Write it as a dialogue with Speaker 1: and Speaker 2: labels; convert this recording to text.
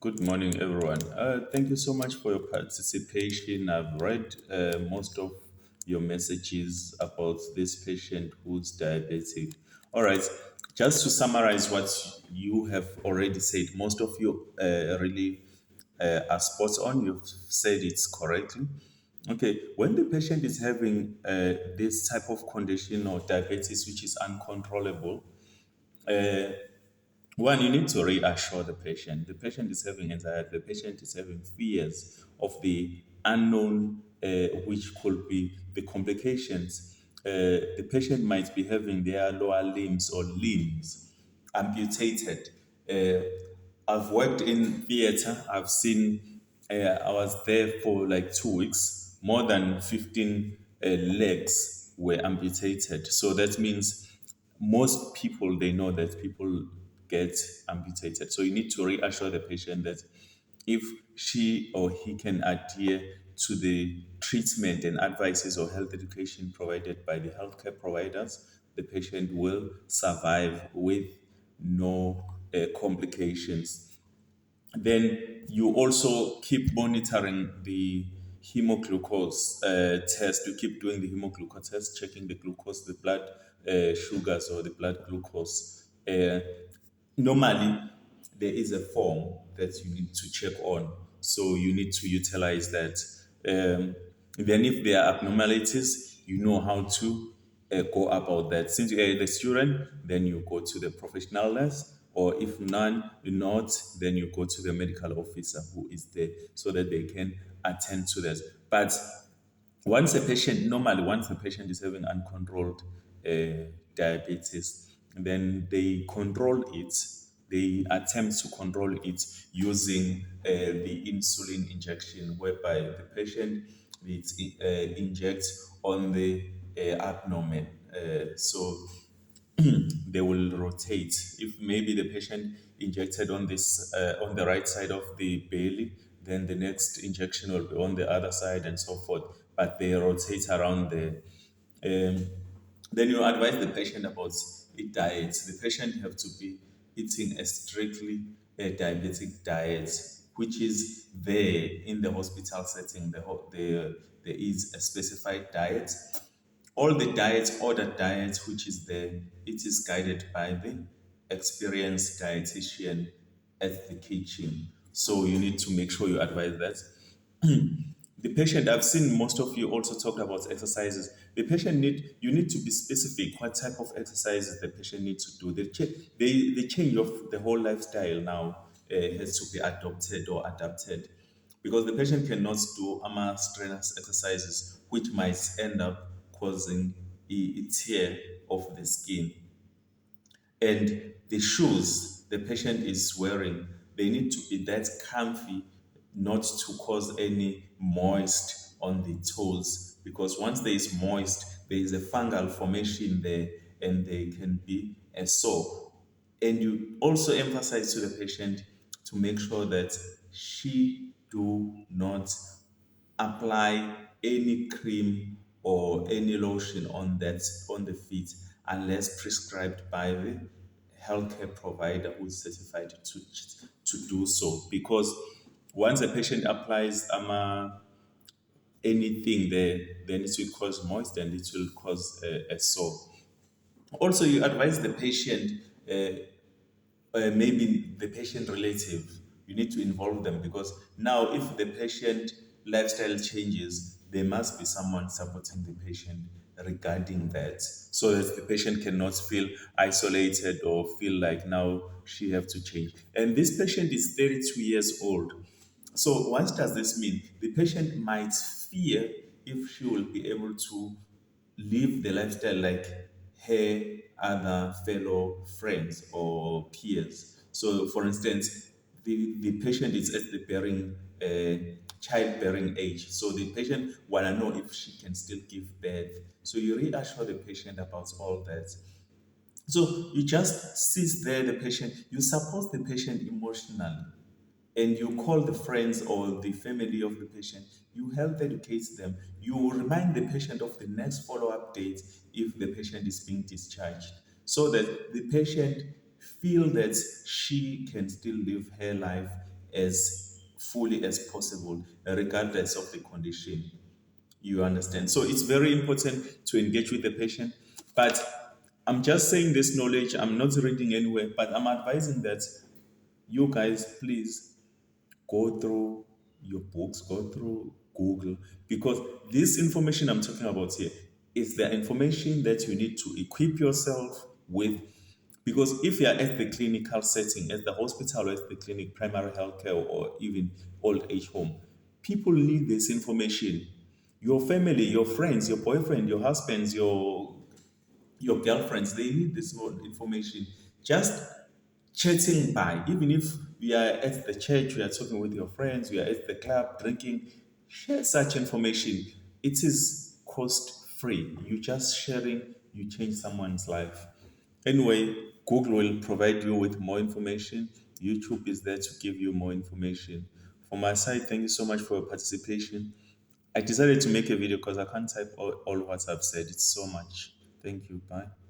Speaker 1: Good morning, everyone. Thank you so much for your participation. I've read most of your messages about this patient who's diabetic. All right, just to summarize what you have already said, most of you really are spot on. You've said it correctly. Okay, when the patient is having this type of condition or diabetes which is uncontrollable, one, you need to reassure the patient. The patient is having anxiety. The patient is having fears of the unknown, which could be the complications. The patient might be having their lower limbs or limbs amputated. I've worked in theater. I've seen. I was there for like 2 weeks. More than 15 legs were amputated. So that means most people they know that people get amputated. So you need to reassure the patient that if she or he can adhere to the treatment and advices or health education provided by the healthcare providers, the patient will survive with no complications. Then you also keep monitoring the hemoglucose test. You keep doing the hemoglucose test, checking the glucose, the blood sugars, or the blood glucose. Normally, there is a form that you need to check on, so you need to utilize that. Then, if there are abnormalities, you know how to go about that. Since you are the student, then you go to the professional nurse, or if not, then you go to the medical officer who is there so that they can attend to this. But once a patient is having uncontrolled diabetes, then they control it. They attempt to control it using the insulin injection, whereby the patient needs injects on the abdomen. So they will rotate. If maybe the patient injected on this on the right side of the belly, then the next injection will be on the other side and so forth. But they rotate around there. Um, then you advise the patient about a diet. The patient have to be eating a strictly diabetic diet, which is there in the hospital setting. There is a specified diet. All the diets, ordered diets, which is there, it is guided by the experienced dietitian at the kitchen. So you need to make sure you advise that. The patient, I've seen most of you also talked about exercises. The patient you need to be specific what type of exercises the patient needs to do. The change of the whole lifestyle now has to be adopted or adapted, because the patient cannot do strenuous exercises which might end up causing a tear of the skin. And the shoes the patient is wearing, they need to be that comfy, not to cause any moist on the toes, because once there is moist, there is a fungal formation there and there can be a sore. And you also emphasize to the patient to make sure that she do not apply any cream or any lotion on the feet unless prescribed by the healthcare provider who is certified to do so. Because once a patient applies anything there, then it will cause moist and it will cause a sore. Also, you advise the patient, maybe the patient relative, you need to involve them, because now if the patient lifestyle changes, there must be someone supporting the patient regarding that, so that the patient cannot feel isolated or feel like now she have to change. And this patient is 32 years old. So what does this mean? The patient might fear if she will be able to live the lifestyle like her other fellow friends or peers. So, for instance, the patient is at the childbearing age. So the patient wanna know if she can still give birth. So you reassure the patient about all that. So you just sit there, the patient, you support the patient emotionally, and you call the friends or the family of the patient, you help educate them, you remind the patient of the next follow-up date if the patient is being discharged, so that the patient feel that she can still live her life as fully as possible, regardless of the condition. You understand? So it's very important to engage with the patient. But I'm just saying this knowledge, I'm not reading anywhere, but I'm advising that you guys, please go through your books, go through Google, because this information I'm talking about here is the information that you need to equip yourself with. Because if you are at the clinical setting, at the hospital or at the clinic, primary healthcare, or even old age home, people need this information. Your family, your friends, your boyfriend, your husbands, your girlfriends, they need this more information. Just chatting by, even if you are at the church, you are talking with your friends, you are at the club drinking, share such information. It is cost free. You just sharing, you change someone's life. Anyway, Google will provide you with more information. YouTube is there to give you more information. For my side, thank you so much for your participation. I decided to make a video because I can't type all what I've said. It's so much. Thank you. Bye.